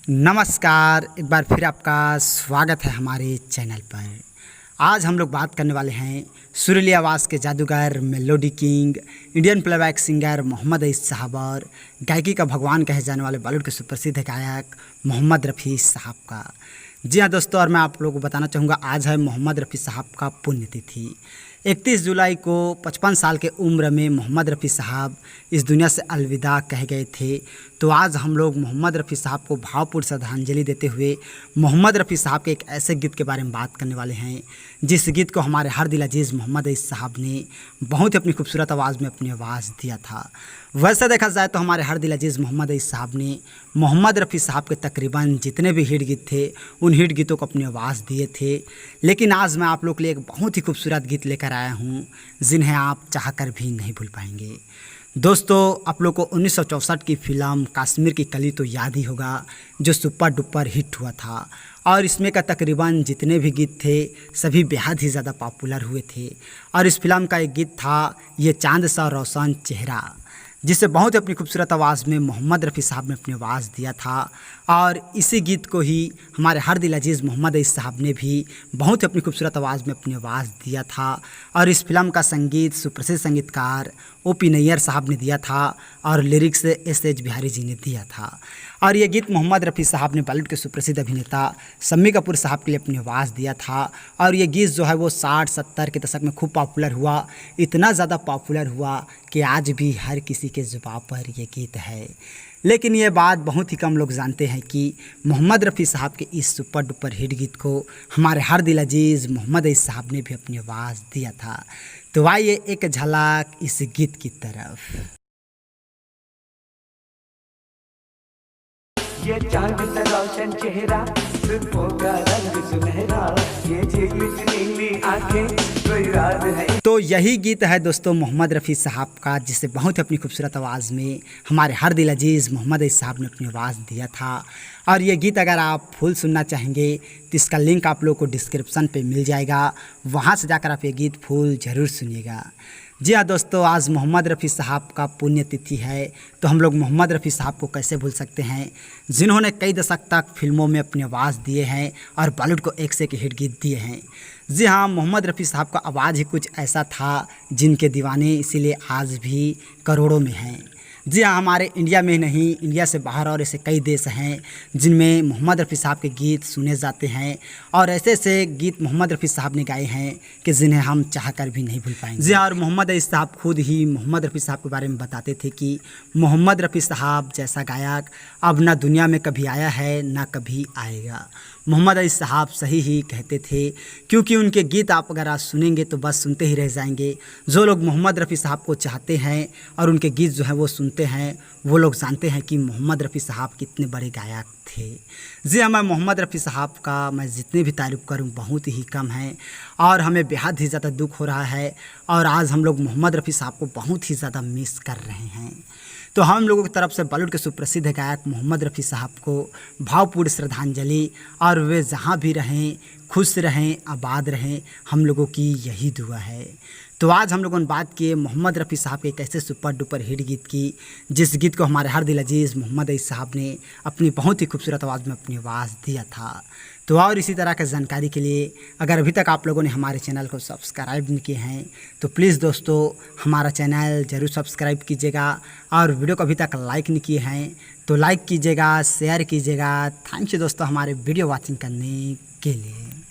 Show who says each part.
Speaker 1: नमस्कार, एक बार फिर आपका स्वागत है हमारे चैनल पर। आज हम लोग बात करने वाले हैं सुरीली आवाज़ के जादूगर, melody king, Indian playback singer Mohammed Rafi साहब और गायकी का भगवान कहे जाने वाले बॉलीवुड के सुप्रसिद्ध गायक मोहम्मद रफ़ी साहब का। जी हाँ दोस्तों, और मैं आप लोगों को बताना चाहूँगा आज है मोहम्मद रफ़ी साहब का पुण्यतिथि। 31 जुलाई को 55 साल के उम्र में मोहम्मद रफ़ी साहब इस दुनिया से अलविदा कह गए थे। तो आज हम लोग मोहम्मद रफ़ी साहब को भावपूर्ण श्रद्धांजलि देते हुए मोहम्मद रफ़ी साहब के एक ऐसे गीत के बारे में बात करने वाले हैं जिस गीत को हमारे हर दिल अजीज़ मोहम्मद रफ़ी साहब ने बहुत ही अपनी खूबसूरत आवाज़ में अपनी आवाज़ दिया था। वैसे देखा जाए तो हमारे हर दिल अजीज़ मोहम्मद रफ़ी साहब ने मोहम्मद रफ़ी साहब के तकरीबन जितने भी हिट गीत थे उन हिट गीतों को अपनी आवाज़ दिए थे। लेकिन आज मैं आप लोग के लिए एक बहुत ही खूबसूरत गीत लेकर आया हूँ जिन्हें आप चाहकर भी नहीं भूल पाएंगे। दोस्तों, आप लोग को 1964 की फ़िल्म कश्मीर की कली तो याद ही होगा जो सुपर डुपर हिट हुआ था, और इसमें का तकरीबन जितने भी गीत थे सभी बेहद ही ज़्यादा पॉपुलर हुए थे। और इस फिल्म का एक गीत था ये चांद सा रोशन चेहरा, जिसे बहुत ही अपनी खूबसूरत आवाज़ में मोहम्मद रफ़ी साहब ने अपनी आवाज़ दिया था। और इसी गीत को ही हमारे हर दिल अजीज़ मोहम्मद रफ़ी साहब ने भी बहुत ही अपनी खूबसूरत आवाज़ में अपनी आवाज़ दिया था। और इस फिल्म का संगीत सुप्रसिद्ध संगीतकार ओ.पी. नैयर साहब ने दिया था और लिरिक्स एस.एच. बिहारी जी ने दिया था। और ये गीत मोहम्मद रफ़ी साहब ने बॉलीवुड के सुप्रसिद्ध अभिनेता शम्मी कपूर साहब के लिए अपनी आवाज़ दिया था। और ये गीत जो है वो 60-70 के दशक में खूब पॉपुलर हुआ, इतना ज़्यादा पॉपुलर हुआ कि आज भी हर किसी के ज़ुबान पर ये गीत है। लेकिन ये बात बहुत ही कम लोग जानते हैं कि मोहम्मद रफ़ी साहब के इस सुपर डुपर हिट गीत को हमारे हर दिल अजीज़ मोहम्मद रफ़ी साहब ने भी अपनी आवाज़ दिया था। तो आइए एक झलक इस गीत की तरफ।
Speaker 2: ये चांद सा रोशन चेहरा, जुल्फों का रंग सुनहरा, ये झीली सी नीली आंखें, कोई राज है।
Speaker 1: तो यही गीत है दोस्तों मोहम्मद रफ़ी साहब का, जिसे बहुत ही अपनी खूबसूरत आवाज़ में हमारे हर दिल अजीज़ मोहम्मद रफ़ी साहब ने अपनी आवाज़ दिया था। और ये गीत अगर आप फुल सुनना चाहेंगे तो इसका लिंक आप लोग को डिस्क्रिप्शन पे मिल जाएगा, वहाँ से जाकर आप ये गीत फुल ज़रूर सुनिएगा। जी हाँ दोस्तों, आज मोहम्मद रफ़ी साहब का पुण्यतिथि है, तो हम लोग मोहम्मद रफ़ी साहब को कैसे भूल सकते हैं जिन्होंने कई दशक तक फिल्मों में अपनी आवाज़ दिए हैं और बॉलीवुड को एक से एक हिट गीत दिए हैं। जी हाँ, मोहम्मद रफ़ी साहब का आवाज़ ही कुछ ऐसा था जिनके दीवाने इसीलिए आज भी करोड़ों में हैं। जी हाँ, हमारे इंडिया में ही नहीं, इंडिया से बाहर और ऐसे कई देश हैं जिनमें मोहम्मद रफ़ी साहब के गीत सुने जाते हैं, और ऐसे ऐसे गीत मोहम्मद रफ़ी साहब ने गाए हैं कि जिन्हें हम चाहकर भी नहीं भूल पाएंगे। जी हाँ, और मोहम्मद रफ़ी साहब खुद ही मोहम्मद रफ़ी साहब के बारे में बताते थे कि मोहम्मद रफ़ी साहब जैसा गायक अब ना दुनिया में कभी आया है ना कभी आएगा। मोहम्मद रफ़ी साहब सही ही कहते थे, क्योंकि उनके गीत आप अगर आज सुनेंगे तो बस सुनते ही रह जाएंगे। जो लोग मोहम्मद रफ़ी साहब को चाहते हैं और उनके गीत जो हैं वो सुनते हैं, वो लोग जानते हैं कि मोहम्मद रफ़ी साहब कितने बड़े गायक थे। जी हाँ, मैं मोहम्मद रफ़ी साहब का मैं जितनी भी तारीफ़ करूँ बहुत ही कम है, और हमें बेहद ही ज़्यादा दुख हो रहा है। और आज हम लोग मोहम्मद रफ़ी साहब को बहुत ही ज़्यादा मिस कर रहे हैं। तो हम लोगों की तरफ से बॉलीवुड के सुप्रसिद्ध गायक मोहम्मद रफ़ी साहब को भावपूर्ण श्रद्धांजलि, और वे जहाँ भी रहें खुश रहें, आबाद रहें, हम लोगों की यही दुआ है। तो आज हम लोगों ने बात की मोहम्मद रफ़ी साहब के एक ऐसे सुपर डुपर हिट गीत की जिस गीत को हमारे हर दिल अजीज़ मोहम्मद रफ़ी साहब ने अपनी बहुत ही खूबसूरत आवाज़ में अपनी आवाज़ दिया था। तो और इसी तरह की जानकारी के लिए अगर अभी तक आप लोगों ने हमारे चैनल को सब्सक्राइब नहीं किए हैं तो प्लीज़ दोस्तों हमारा चैनल ज़रूर सब्सक्राइब कीजिएगा, और वीडियो को अभी तक लाइक नहीं किए हैं तो लाइक कीजिएगा, शेयर कीजिएगा। थैंक यू दोस्तों हमारे वीडियो वॉचिंग करने के लिए।